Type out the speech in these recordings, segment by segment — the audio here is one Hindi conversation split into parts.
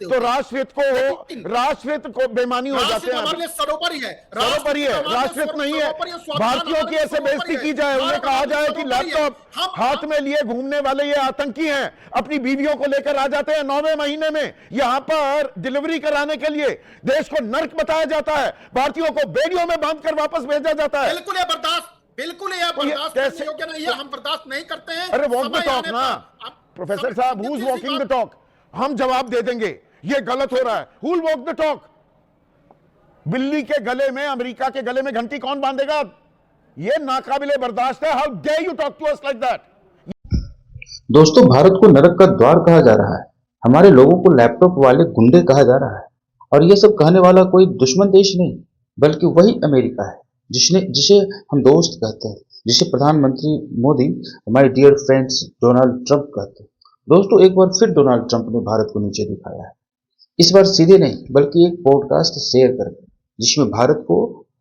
तो राष्ट्रहित को बेमानी हो जाते हैं। हमारे लिए सरोपरि है, सरोपरि है, राष्ट्रहित नहीं है। भारतीयों की ऐसे बेइज्जती की जाए, उन्हें कहा जाए कि लैपटॉप हाथ में लिए घूमने वाले ये आतंकी हैं, अपनी बीवियों को लेकर आ जाते हैं 9वें महीने में यहां पर डिलीवरी कराने के लिए, देश को नर्क बताया जाता है, भारतीयों को बेड़ियों में बांधकर वापस भेजा जाता है। बिल्कुल ये बर्दाश्त करने योग्य नहीं है, हम बर्दाश्त नहीं करते हैं। अरे वॉक द टॉक ना प्रोफेसर साहब, who is walking the talk? हम जवाब दे देंगे ये गलत हो रहा है। Who will walk the talk? बिल्ली के गले में, अमेरिका के गले में घंटी कौन बांधेगा? ये नाकाबिले बर्दाश्त है। How dare you talk to us like that? दोस्तों, भारत को नरक का द्वार कहा जा रहा है, हमारे लोगों को लैपटॉप वाले गुंडे कहा जा रहा है, और ये सब कहने वाला कोई दुश्मन देश नहीं बल्कि वही अमेरिका है जिसे हम दोस्त कहते हैं, जिसे प्रधानमंत्री मोदी, हमारे डियर फ्रेंड्स डोनाल्ड ट्रंप कहते हैं। दोस्तों, एक बार फिर डोनाल्ड ट्रंप ने भारत को नीचे दिखाया है, इस बार सीधे नहीं बल्कि एक पॉडकास्ट शेयर करके, जिसमें भारत को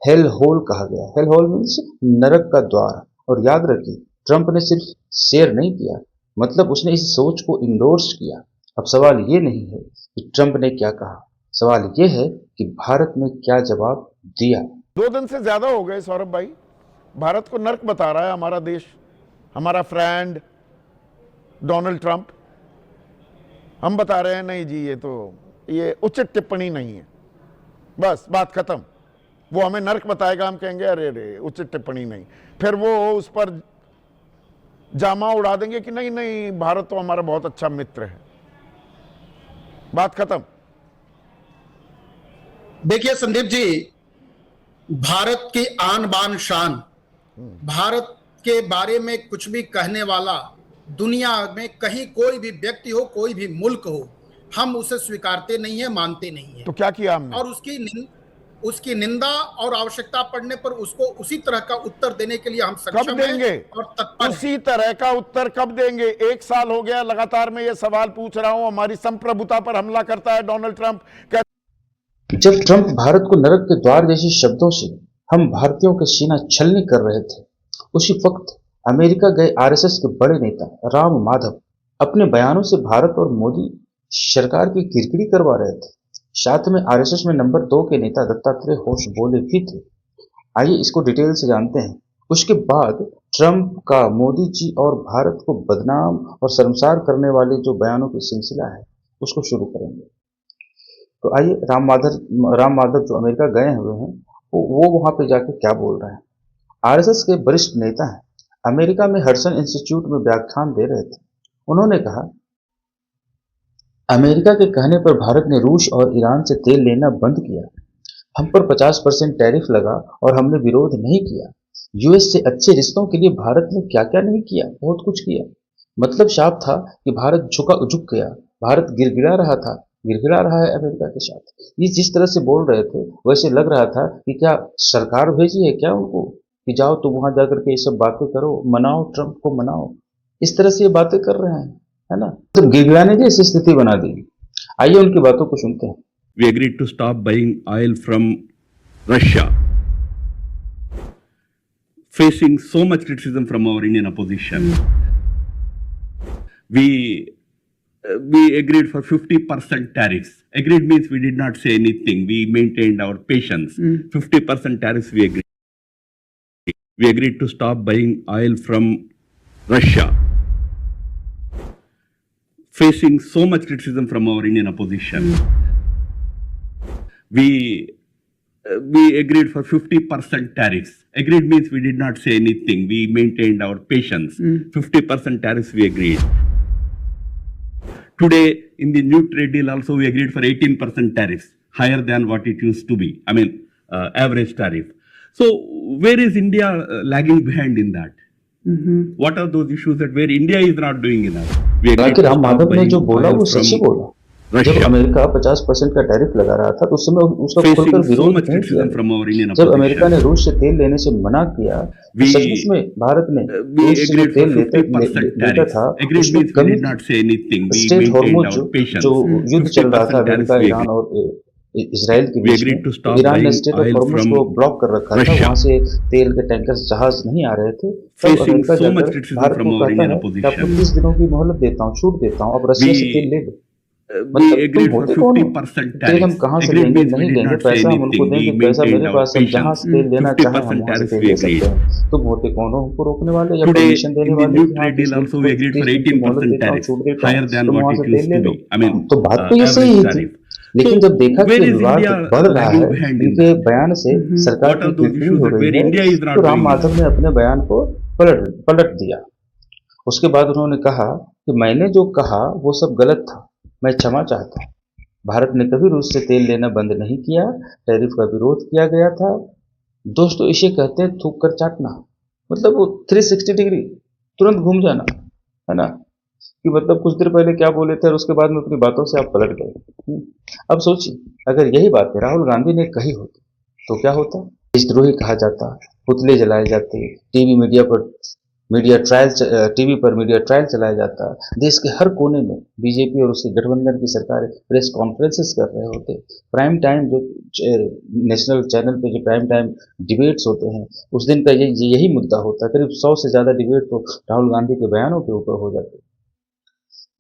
हेल होल कहा गया। हेल होल मीन्स नरक का द्वार। और याद रखिए, ट्रंप ने सिर्फ शेयर नहीं किया, मतलब उसने इस सोच को इंडोर्स किया। अब सवाल ये नहीं है कि ट्रंप ने क्या कहा, सवाल ये है कि भारत ने क्या जवाब दिया। 2 दिन से ज्यादा हो गए सौरभ भाई, भारत को नर्क बता रहा है हमारा देश, हमारा फ्रेंड डोनाल्ड ट्रंप। हम बता रहे हैं नहीं जी, ये उचित टिप्पणी नहीं है, बस बात खत्म। वो हमें नर्क बताएगा, हम कहेंगे अरे रे उचित टिप्पणी नहीं, फिर वो उस पर जामा उड़ा देंगे कि नहीं नहीं भारत तो हमारा बहुत अच्छा मित्र है, बात खत्म। देखिए संदीप जी, भारत की आन बान शान, भारत के बारे में कुछ भी कहने वाला दुनिया में कहीं कोई भी व्यक्ति हो, कोई भी मुल्क हो, हम उसे स्वीकारते नहीं है, मानते नहीं है। तो क्या किया हमने? और उसकी निंदा और आवश्यकता पड़ने पर उसको उसी तरह का उत्तर देने के लिए हम कब सक्षम देंगे? हैं और तत्पर उसी तरह का उत्तर कब देंगे? 1 साल हो गया लगातार मैं ये सवाल पूछ रहा हूं, हमारी संप्रभुता पर हमला करता है डोनाल्ड ट्रंप। जब ट्रंप भारत को नरक के द्वार जैसे शब्दों से हम भारतीयों के सीना छलनी कर रहे थे, उसी वक्त अमेरिका गए आरएसएस के बड़े नेता राम माधव अपने बयानों से भारत और मोदी सरकार की किरकिरी करवा रहे थे। साथ में आरएसएस में नंबर 2 के नेता दत्तात्रेय होसबोले भी थे। आइए इसको डिटेल से जानते हैं। उसके बाद ट्रंप का मोदी जी और भारत को बदनाम और शर्मसार करने वाले जो बयानों की सिलसिला है उसको शुरू करेंगे। तो आइए, राम माधव जो अमेरिका गए हुए हैं वो वहां पे जाके क्या बोल रहे हैं। आरएसएस के वरिष्ठ नेता हैं, अमेरिका में हडसन इंस्टीट्यूट में व्याख्यान दे रहे थे। उन्होंने कहा, अमेरिका के कहने पर भारत ने रूस और ईरान से तेल लेना बंद किया, हम पर 50% टैरिफ लगा और हमने विरोध नहीं किया। यूएस से अच्छे रिश्तों के लिए भारत ने क्या क्या नहीं किया, बहुत कुछ किया। मतलब साफ था कि भारत झुक गया, भारत गिड़गिड़ा रहा है अमेरिका के साथ। ये जिस तरह से बोल रहे थे वैसे लग रहा था कि क्या सरकार भेजी है क्या उनको कि जाओ तो वहां जाकर के ये सब बातें करो, मनाओ, ट्रंप को मनाओ। इस तरह से ये बातें कर रहे हैं, है ना, तो गिड़गिड़ाने जैसी स्थिति बना दी। आइए उनकी बातों को सुनते हैं। We agreed to stop buying oil from Russia, facing so much criticism from our Indian opposition. We agreed for 50% tariffs. Agreed means we did not say anything. We maintained our patience. 50% tariffs we agreed. We agreed to stop buying oil from Russia, facing so much criticism from our Indian opposition. We agreed for 50% tariffs. Agreed means we did not say anything. We maintained our patience. 50% tariffs we agreed. Today, in the new trade deal also, we agreed for 18% tariffs, higher than what it used to be. I mean, average tariff. So, where is India lagging behind in that? What are those issues that where India is not doing enough? Ram Madhav ने जो बोला वो सच ही बोला। जब अमेरिका 50% का टैरिफ लगा रहा था तो उस समय उसका खुलकर विरोध नहीं किया। जब अमेरिका ने रूस से तेल लेने से मना किया, सचमुच में भारत ने रूस से तेल लेता था, उसमें कमी स्टेट हॉर्मोज जो युद्ध चल रहा था अमेरिका, ईरान और इजराइल के बीच में, ईरान ने स्टेट ऑफ हॉर्मोज को ब्लॉक कर रखा था, वहां से तेल के टैंकर जहाज नहीं आ रहे थे। तब अमेरिका जाकर भारत को कहता है कि आपको 30 दिनों की मोहलत देता हूँ, छूट देता हूँ, अब रशिया से तेल ले लो। we मतलब तुम agreed for होते कौन हो? 50% तेल हम tariffs. कहाँ से Agreed लेंगे? means we नहीं did लेंगे, not say पैसा हम उनको anything. We देंगे, पैसा मेरे maintained our पास है, हम जहाँ patience. से तेल लेना चाहें हम वहां से 50% तेल ले tariffs we सकते agreed. हैं। तुम होते कौन हो हमको रोकने वाले या Today, परमिशन देने in the वाले new कि हाँ trade deal 30 also, we agreed for दिन की मोहलत 18% देता हूँ, tariffs, छूट देता higher हूँ, than तुम what वहां it से तेल used ले to low. be. I mean, तो बात तो ये सही average ही थी, tariff. लेकिन So, जब देखा कि where ये is विवाद India बढ़ रहा lagging है, behind in इनके that? बयान से सरकार What की are those खिचड़ी issues हो that रही where है, India is तो not Ram doing Madhav enough? ने अपने बयान को पलट दिया। उसके बाद उन्होंने कहा कि मैंने जो कहा वो सब गलत था, मैं क्षमा चाहता हूँ। भारत ने कभी रूस से तेल लेना बंद नहीं किया, टैरिफ का विरोध किया गया था। दोस्तों इसे कहते हैं थूक कर चाटना, मतलब वो 360 डिग्री तुरंत घूम जाना, है ना, कि मतलब कुछ देर पहले क्या बोले थे और उसके बाद में अपनी बातों से आप पलट गए। अब सोचिए अगर यही बातें राहुल गांधी ने कही होती तो क्या होता? देशद्रोही कहा जाता, पुतले जलाए जाते, टीवी पर मीडिया ट्रायल चलाया जाता, देश के हर कोने में बीजेपी और उसके गठबंधन की सरकारें प्रेस कॉन्फ्रेंसेस कर रहे होते, प्राइम टाइम जो नेशनल चैनल पे जो प्राइम टाइम डिबेट्स होते हैं उस दिन का यही मुद्दा होता। करीब 100 से ज्यादा डिबेट तो राहुल गांधी के बयानों के ऊपर हो जाते।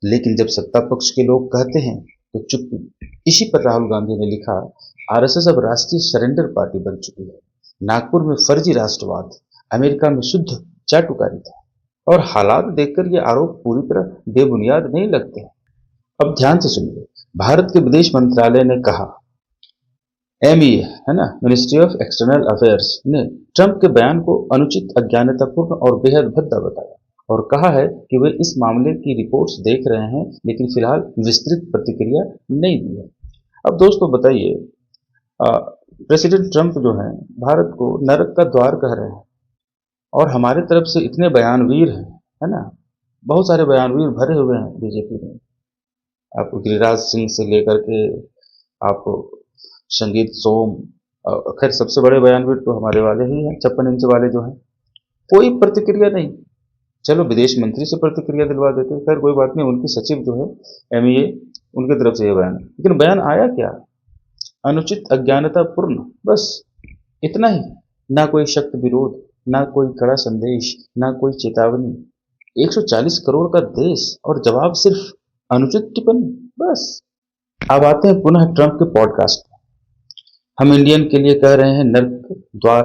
लेकिन जब सत्ता पक्ष के लोग कहते हैं तो चुप्पी। इसी पर राहुल गांधी ने लिखा, आरएसएस अब राष्ट्रीय सरेंडर पार्टी बन चुकी है, नागपुर में फर्जी राष्ट्रवाद, अमेरिका में शुद्ध चाटुकारिता, और हालात देखकर ये आरोप पूरी तरह बेबुनियाद नहीं लगते। अब ध्यान से सुनिए, भारत के विदेश मंत्रालय ने कहा, एमईए है ना, मिनिस्ट्री ऑफ एक्सटर्नल अफेयर्स ने ट्रंप के बयान को अनुचित, अज्ञानतापूर्ण और बेहद भद्दा बताया और कहा है कि वे इस मामले की रिपोर्ट्स देख रहे हैं लेकिन फिलहाल विस्तृत प्रतिक्रिया नहीं दी है। अब दोस्तों बताइए, प्रेसिडेंट ट्रंप जो है भारत को नरक का द्वार कह रहे हैं और हमारे तरफ से इतने बयानवीर हैं, है ना, बहुत सारे बयानवीर भरे हुए हैं बीजेपी में। आप गिरिराज सिंह से लेकर के आप संगीत सोम, खैर सबसे बड़े बयानवीर तो हमारे वाले ही हैं, 56 इंच वाले जो हैं। कोई प्रतिक्रिया नहीं, चलो विदेश मंत्री से प्रतिक्रिया दिलवा देते, खैर कोई बात नहीं, उनकी सचिव जो है एमईए उनकी तरफ से ये बयान, लेकिन बयान आया क्या? अनुचित, अज्ञानतापूर्ण, बस इतना ही। ना कोई सख्त विरोध, ना कोई कड़ा संदेश, ना कोई चेतावनी। 140 करोड़ का देश और जवाब सिर्फ अनुचित टिप्पणी, बस। अब आते हैं पुनः ट्रंप के पॉडकास्ट पर। हम इंडियन के लिए कह रहे हैं नर्क द्वार,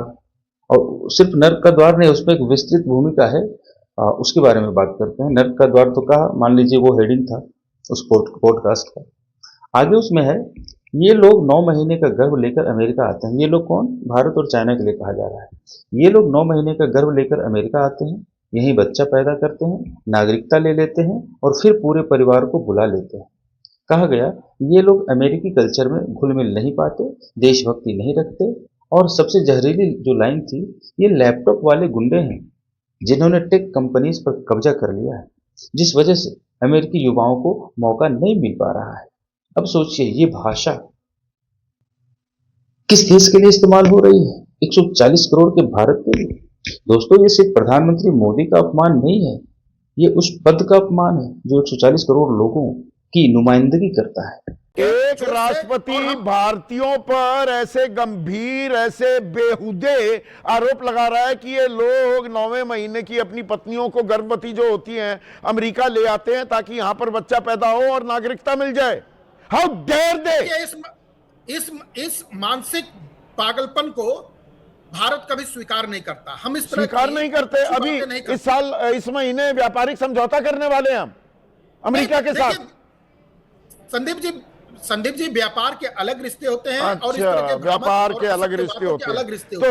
और सिर्फ नर्क का द्वार नहीं, उसमें एक विस्तृत भूमिका है, उसके बारे में बात करते हैं। नर्क का द्वार तो कहा, मान लीजिए वो हेडिंग था उस पॉडकास्ट का। आगे उसमें है, ये लोग 9 महीने का गर्भ लेकर अमेरिका आते हैं। ये लोग कौन? भारत और चाइना के लिए कहा जा रहा है। ये लोग 9 महीने का गर्भ लेकर अमेरिका आते हैं, यहीं बच्चा पैदा करते हैं, नागरिकता ले लेते हैं और फिर पूरे परिवार को बुला लेते हैं। कहा गया ये लोग अमेरिकी कल्चर में घुल मिल नहीं पाते, देशभक्ति नहीं रखते, और सबसे जहरीली जो लाइन थी, ये लैपटॉप वाले गुंडे हैं जिन्होंने टेक कंपनीज पर कब्जा कर लिया है, जिस वजह से अमेरिकी युवाओं को मौका नहीं मिल पा रहा है। अब सोचिए ये भाषा किस देश के लिए इस्तेमाल हो रही है? 140 करोड़ के भारत के लिए। दोस्तों ये सिर्फ प्रधानमंत्री मोदी का अपमान नहीं है, ये उस पद का अपमान है जो 140 करोड़ लोगों की नुमाइंदगी करता है। एक राष्ट्रपति भारतीयों पर ऐसे गंभीर, ऐसे बेहुदे आरोप लगा रहा है कि ये लोग 9वें महीने की अपनी पत्नियों को, गर्भवती जो होती हैं, अमेरिका ले आते हैं ताकि यहां पर बच्चा पैदा हो और नागरिकता मिल जाए। How dare they! इस मानसिक पागलपन को भारत कभी स्वीकार नहीं करता। हम इस तरह स्वीकार नहीं करते। अभी इस साल, इस महीने व्यापारिक समझौता करने वाले हैं हम अमेरिका के साथ। संदीप जी, व्यापार के अलग रिश्ते होते हैं, अच्छा, और इस तरह के व्यापार के अलग रिश्ते होते हैं, तो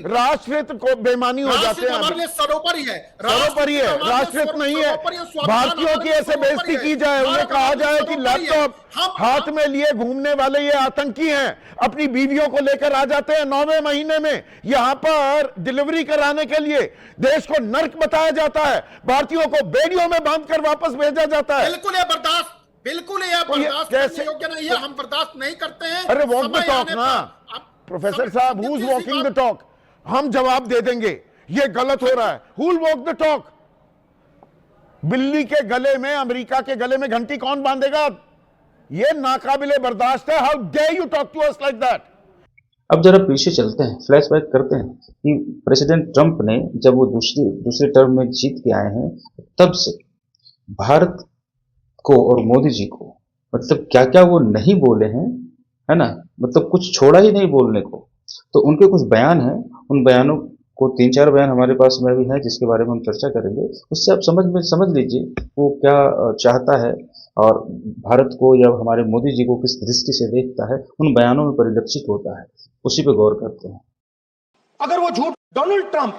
राष्ट्रहित को बेमानी हो जाते हैं। हमारे लिए सर्वोपरि है, सर्वोपरि है, राष्ट्रहित नहीं है। भारतीयों की ऐसे बेइज्जती की जाए, उन्हें कहा जाए कि लैपटॉप हाथ में लिए घूमने वाले ये आतंकी हैं, अपनी बीवियों को लेकर आ जाते हैं 9वें महीने में यहां पर डिलीवरी कराने के लिए। देश को नर्क बताया जाता है, भारतीयों को बेड़ियों में बांधकर वापस भेजा जाता है। बिल्कुल यह बर्दाश्त करने योग्य नहीं है, हम बर्दाश्त नहीं करते हैं। अरे वॉक द टॉक ना प्रोफेसर साहब, who is walking the talk? हम जवाब दे देंगे ये गलत हो रहा है। Who will walk the talk? बिल्ली के गले में, अमेरिका के गले में घंटी कौन बांधेगा? ये नाकाबिले बर्दाश्त है। How dare you talk to us like that? अब जरा पीछे चलते हैं, फ्लैशबैक करते हैं कि प्रेसिडेंट ट्रंप ने जब वो दूसरे टर्म में जीत के आए हैं, तब से भारत को और मोदी जी को, मतलब क्या क्या वो नहीं बोले हैं, है ना, मतलब कुछ छोड़ा ही नहीं बोलने को। तो उनके कुछ बयान हैं, उन बयानों को 3-4 बयान हमारे पास में भी हैं जिसके बारे में हम चर्चा करेंगे। उससे आप समझ लीजिए वो क्या चाहता है और भारत को या हमारे मोदी जी को किस दृष्टि से देखता है, उन बयानों में परिलक्षित होता है। उसी पे गौर करते हैं। अगर वो झूठ Donald Trump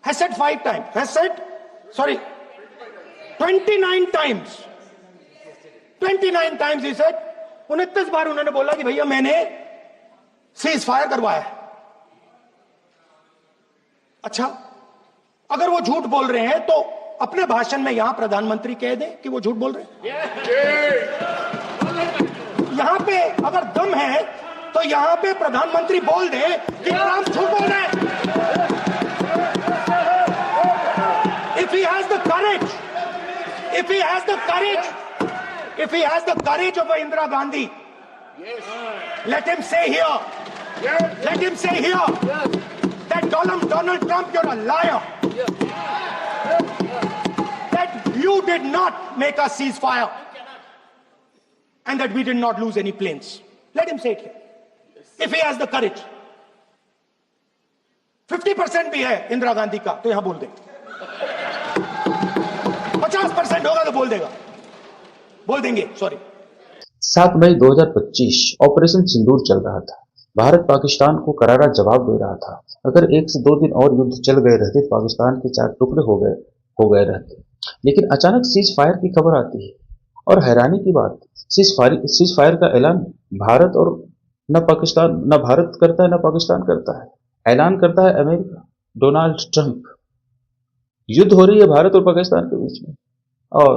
has said 5 times, has said, sorry, 29 times, 29 times he said, 29 बार उन्होंने बोला कि भैया मैंने सीज फायर करवाया है। अच्छा, अगर वो झूठ बोल रहे हैं तो अपने भाषण में यहां प्रधानमंत्री कह दें कि वो झूठ बोल रहे हैं। यहां पे अगर दम है तो यहां पे प्रधानमंत्री बोल दे कि ट्रंप झूठ बोल रहे हैं। If he has the courage, if he has the courage, if he has the courage of Indira Gandhi, let him say here, let him say here that Donald Trump, you're a liar. That you did not make a ceasefire and that we did not lose any planes. Let him say it here. If he has the courage. 50% भी है इंदिरा गांधी का तो यहां बोल दे। 50% होगा तो बोल देंगे, सॉरी। 7 मई 2025 ऑपरेशन सिंदूर चल रहा था। भारत पाकिस्तान को करारा जवाब दे रहा था। अगर 1 से 2 दिन और युद्ध चल गए रहते तो पाकिस्तान के 4 टुकड़े हो गए रहते। लेकिन अचानक सीज फायर की खबर आती है और हैरानी की बात, सीज फायर का ऐलान भारत और न भारत करता है न पाकिस्तान करता है। ऐलान करता है अमेरिका, डोनाल्ड ट्रंप। युद्ध हो रही है भारत और पाकिस्तान के बीच में और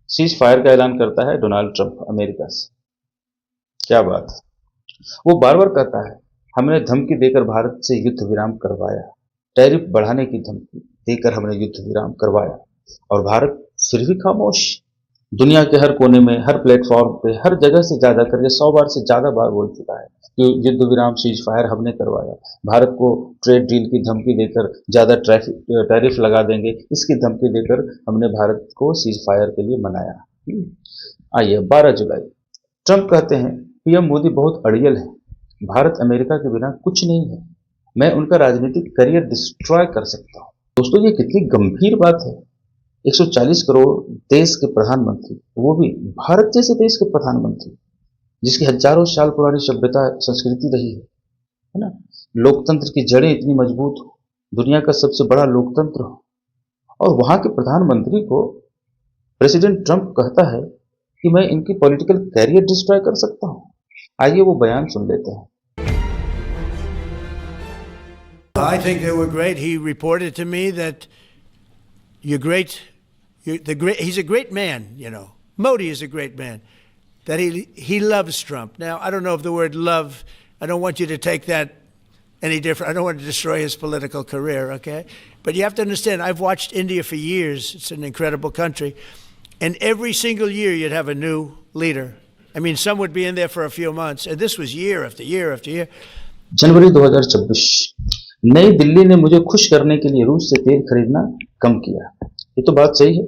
सीज फायर का ऐलान करता है डोनाल्ड ट्रंप अमेरिका से। क्या बात है। वो बार बार कहता है हमने धमकी देकर भारत से युद्ध विराम करवाया, टैरिफ बढ़ाने की धमकी देकर हमने युद्ध विराम करवाया और भारत फिर भी खामोश। दुनिया के हर कोने में, हर प्लेटफॉर्म पे, हर जगह से ज्यादा करके 100 बार से ज्यादा बार बोल चुका है कि युद्ध विराम सीज फायर हमने करवाया। भारत को ट्रेड डील की धमकी देकर ज्यादा टैरिफ लगा देंगे, इसकी धमकी देकर हमने भारत को सीज फायर के लिए मनाया। आइए 12 जुलाई, ट्रंप कहते हैं पीएम मोदी बहुत अड़ियल है, भारत अमेरिका के बिना कुछ नहीं है, मैं उनका राजनीतिक करियर डिस्ट्रॉय कर सकता हूं। दोस्तों ये कितनी गंभीर बात है। 140 करोड़ देश के प्रधानमंत्री, वो भी भारत जैसे देश के प्रधानमंत्री जिसकी हजारों साल पुरानी सभ्यता संस्कृति रही है ना, लोकतंत्र की जड़ें इतनी मजबूत हो, दुनिया का सबसे बड़ा लोकतंत्र हो, और वहां के प्रधानमंत्री को प्रेसिडेंट ट्रंप कहता है कि मैं इनकी पॉलिटिकल कैरियर डिस्ट्रॉय कर सकता हूं। आइए वो बयान सुन लेते हैं। I think they were great. He reported to me that you're great. He's a great man, you know. Modi is a great man. That he loves Trump. Now, I don't know if the word love, I don't want you to take that any different. I don't want to destroy his political career, okay? But you have to understand, I've watched India for years. It's an incredible country. And every single year you'd have a new leader. I mean, some would be in there for a few months. And this was year after year after year. जनवरी 2026, नई दिल्ली ने मुझे खुश करने के लिए रूस से तेल खरीदना कम किया। ये तो बात सही है।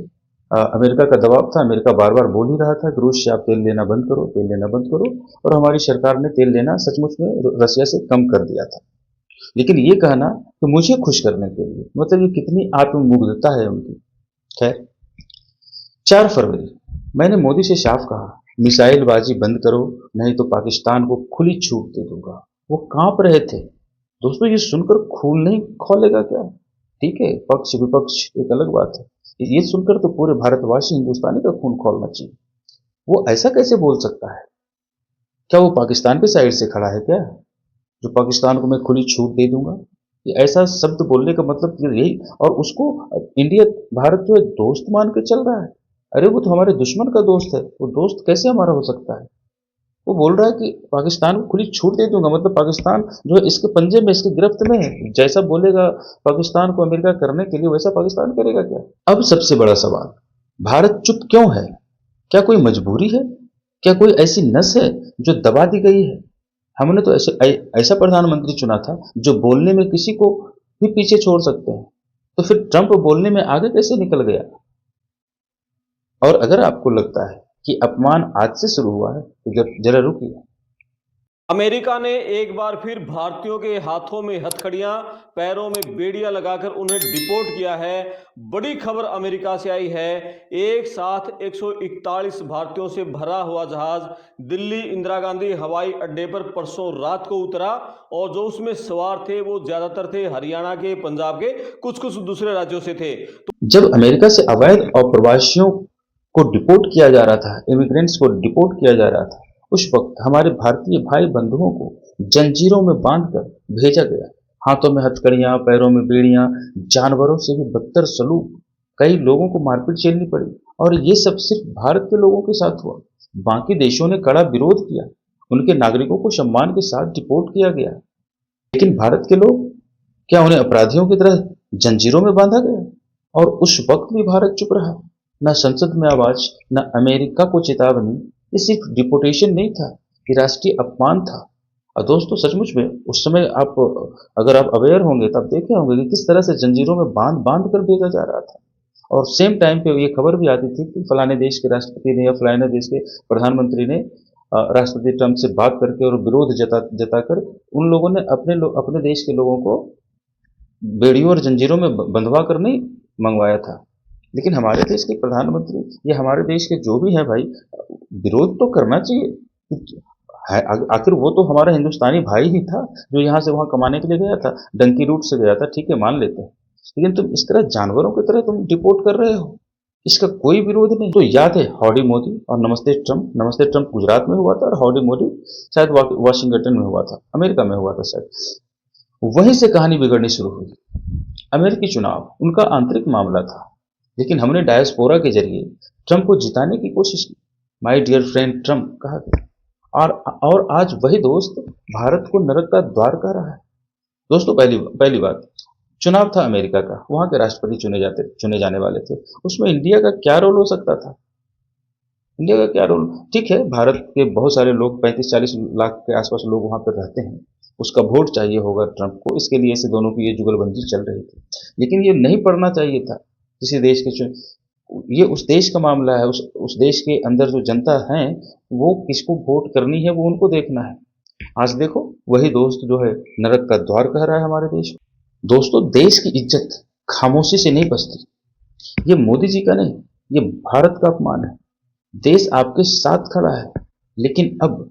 अमेरिका का दबाव था, अमेरिका बार बार बोल ही रहा था कि रूस से आप तेल लेना बंद करो, तेल लेना बंद करो, और हमारी सरकार ने तेल लेना सचमुच में रसिया से कम कर दिया था। लेकिन ये कहना कि मुझे खुश करने के लिए, मतलब ये कितनी आत्ममुग्धता है उनकी। खैर, 4 फरवरी मैंने मोदी से साफ कहा, मिसाइलबाजी बंद करो, नहीं तो पाकिस्तान को खुली छूट दे दूंगा। वो कांप रहे थे। दोस्तों ये सुनकर खून नहीं खौलेगा क्या? ठीक है, पक्ष विपक्ष एक अलग बात है, ये सुनकर तो पूरे भारतवासी हिंदुस्तानी का खून खौलना चाहिए। वो ऐसा कैसे बोल सकता है? क्या वो पाकिस्तान के साइड से खड़ा है क्या, जो पाकिस्तान को मैं खुली छूट दे दूंगा? ये ऐसा शब्द बोलने का मतलब यही, और उसको इंडिया भारत जो है दोस्त मान के चल रहा है। अरे वो तो हमारे दुश्मन का दोस्त है, वो दोस्त कैसे हमारा हो सकता है? वो बोल रहा है कि पाकिस्तान को खुली छूट दे दूंगा, मतलब पाकिस्तान जो है इसके पंजे में, इसके गिरफ्त में है। जैसा बोलेगा पाकिस्तान को अमेरिका करने के लिए, वैसा पाकिस्तान करेगा क्या? अब सबसे बड़ा सवाल, भारत चुप क्यों है? क्या कोई मजबूरी है? क्या कोई ऐसी नस है जो दबा दी गई है? हमने तो ऐसा प्रधानमंत्री चुना था जो बोलने में किसी को भी पीछे छोड़ सकते हैं, तो फिर ट्रंप बोलने में आगे कैसे निकल गया? और अगर आपको लगता है कि अपमान आज से शुरू हुआ है तो जरा रुकिए। अमेरिका ने एक बार फिर भारतीयों के हाथों में हथकड़ियां, पैरों में बेड़ियां लगाकर उन्हें डिपोर्ट किया है। बड़ी खबर अमेरिका से आई है। एक साथ 141 भारतीयों से भरा हुआ जहाज दिल्ली इंदिरा गांधी हवाई अड्डे पर परसों रात को उतरा और जो उसमें सवार थे वो ज्यादातर थे हरियाणा के, पंजाब के, कुछ दूसरे राज्यों से थे। जब अमेरिका से अवैध और प्रवासियों को डिपोर्ट किया जा रहा था, इमिग्रेंट्स को डिपोर्ट किया जा रहा था, उस वक्त हमारे भारतीय भाई बंधुओं को जंजीरों में बांधकर भेजा गया। हाथों में हथकड़ियां, पैरों में बेड़ियां, जानवरों से भी बदतर सलूक, कई लोगों को मारपीट झेलनी पड़ी। और ये सब सिर्फ भारत के लोगों के साथ हुआ। बाकी देशों ने कड़ा विरोध किया, उनके नागरिकों को सम्मान के साथ डिपोर्ट किया गया। लेकिन भारत के लोग, क्या उन्हें अपराधियों की तरह जंजीरों में बांधा गया? और उस वक्त भी भारत चुप रहा। न संसद में आवाज, न अमेरिका को चेतावनी। ये सिर्फ डिपोर्टेशन नहीं था, ये राष्ट्रीय अपमान था। और दोस्तों, सचमुच में उस समय अगर आप अवेयर होंगे तब देखे होंगे कि किस तरह से जंजीरों में बांध कर भेजा जा रहा था। और सेम टाइम पे ये खबर भी आती थी कि फलाने देश के राष्ट्रपति ने या फलाने देश के प्रधानमंत्री ने राष्ट्रपति ट्रंप से बात करके और विरोध जताकर उन लोगों ने अपने देश के लोगों को बेड़ियों और जंजीरों में बंधवा कर नहीं मंगवाया था। लेकिन हमारे देश के प्रधानमंत्री या हमारे देश के जो भी है भाई, विरोध तो करना चाहिए। आखिर वो तो हमारा हिंदुस्तानी भाई ही था जो यहाँ से वहां कमाने के लिए गया था, डंकी रूट से गया था, ठीक है, मान लेते हैं। लेकिन तुम इस तरह जानवरों की तरह तुम डिपोर्ट कर रहे हो, इसका कोई विरोध नहीं। तो याद है हाउडी मोदी और नमस्ते ट्रंप। नमस्ते ट्रंप गुजरात में हुआ था और हाउडी मोदी शायद वाशिंगटन में हुआ था, अमेरिका में हुआ था शायद। वहीं से कहानी बिगड़नी शुरू हुई। अमेरिकी चुनाव उनका आंतरिक मामला था, लेकिन हमने डायस्पोरा के जरिए ट्रंप को जिताने की कोशिश की। माय डियर फ्रेंड ट्रंप कहा गया। और आज वही दोस्त भारत को नरक का द्वार कह रहा है। दोस्तों, पहली बात, चुनाव था अमेरिका का, वहां के राष्ट्रपति चुने जाने वाले थे। उसमें इंडिया का क्या रोल हो सकता था? इंडिया का क्या रोल? ठीक है, भारत के बहुत सारे लोग, 35-40 लाख के आसपास लोग वहां पर रहते हैं, उसका वोट चाहिए होगा ट्रंप को, इसके लिए से दोनों की ये जुगलबंदी चल रही थी। लेकिन ये नहीं पड़ना चाहिए था किसी देश के ये उस देश का मामला है। उस देश के अंदर जो जनता है वो किसको वोट करनी है वो उनको देखना है। आज देखो वही दोस्त जो है नरक का द्वार कह रहा है हमारे देश। दोस्तों, देश की इज्जत खामोशी से नहीं बचती। ये मोदी जी का नहीं, ये भारत का अपमान है। देश आपके साथ खड़ा है, लेकिन अब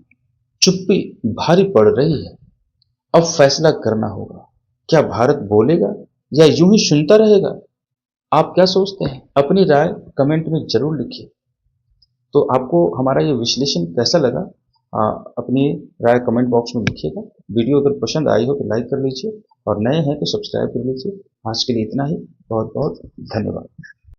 चुप्पी भारी पड़ रही है। अब फैसला करना होगा, क्या भारत बोलेगा या यूं ही सुनता रहेगा? आप क्या सोचते हैं? अपनी राय कमेंट में जरूर लिखिए। तो आपको हमारा ये विश्लेषण कैसा लगा, अपनी राय कमेंट बॉक्स में लिखिएगा। वीडियो अगर पसंद आई हो तो लाइक कर लीजिए और नए हैं तो सब्सक्राइब कर लीजिए। आज के लिए इतना ही। बहुत बहुत धन्यवाद।